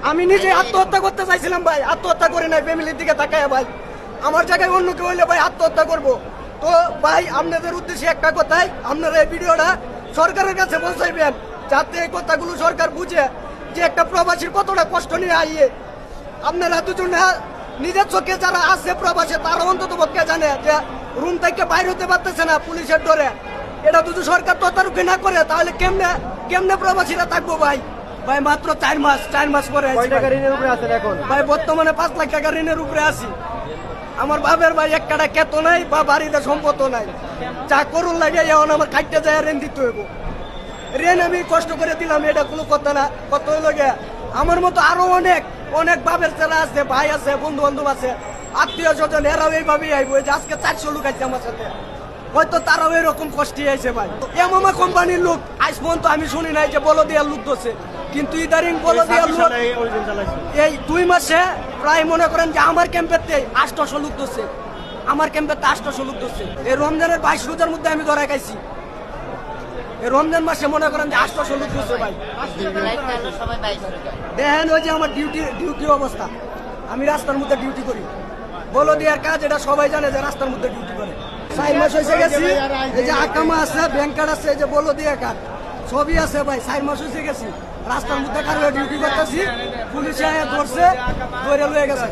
আমি নিজে আত্মহত্যা করতে চাইছিলাম ভাই, আত্মহত্যা করে নাই ফ্যামিলির দিকে তাকায় ভাই। আমার জায়গায় অন্য কেউ হইলে ভাই আত্মহত্যা করবো। তো ভাই আপনাদের উদ্দেশ্যে একটা কথাই, আপনারা এই ভিডিওটা সরকারের কাছে পৌঁছাইবেন, যাতে এই কথাগুলো সরকার বুঝে যে একটা প্রবাসীর কতটা কষ্ট নিয়ে আইয়ে। আপনারা দুজন নিজের চোখে যারা আছে প্রবাসে, তারা অন্তত পক্ষে জানে যে রুম থেকে বাইরে হতে পারতেছে না পুলিশের ডরে। এটা যদি সরকার তদারকি না করে তাহলে কেমনে কেমনে প্রবাসীরা থাকবো ভাই? ভাই মাত্র 4 মাস পরে আছি ভাই। বর্তমানে 5 লাখ টাকা ঋণের উপরে আছি। আমার বাপের ভাই এক কাটা কেত নাই বা বাড়িতে সম্পদ নাই, যা করুন লাগে এখন আমার খাইতে যায় ঋণ দিতে হইব। ঋণ আমি কষ্ট করে দিলাম, এটা কোনো কথা না। কত হইল গে আমার মতো আরো অনেক অনেক বাপের ছেলে আছে, ভাই আছে, বন্ধু বান্ধব আছে, আত্মীয় স্বজন, এরাও এইভাবেই আইব। যে আজকে 400 লোক আছে আমার সাথে, হয়তো তারাও এরকম কষ্টে আইছে ভাই। এমামা কোম্পানির লোক আজ পর্যন্ত আমি শুনি নাই যে বলদিয়ার লোক দোষে, কিন্তু ইদারিং বলদিয়ার লোক এই 2 মাসে প্রায় মনে করেন যে আমার ক্যাম্পেতে 800 লোক দোষে, আমার ক্যাম্পেতে 800 লোক দোষে। এই রমজানের 22 রোজার মধ্যে আমি ধরা খাইছি। এই রমজান মাসে মনে করেন যে 800 লোক দোষে ভাই। দেখেন ওই যে আমার ডিউটি অবস্থা, আমি রাস্তার মধ্যে ডিউটি করি। বলদিয়ার কাজ এটা সবাই জানে যে রাস্তার মধ্যে ডিউটি করে। 4 মাস হয়েছে গেছি, এই যে আকামা আছে, ব্যাংক কার্ড আছে, এই যে বলদিয়া কার্ড সবই আছে ভাই। 4 মাস হয়েছে গেছি রাস্তার মধ্যে কারো ডিউটি করতেছি, পুলিশে ধরছে, ধরে লয়ে গেছে।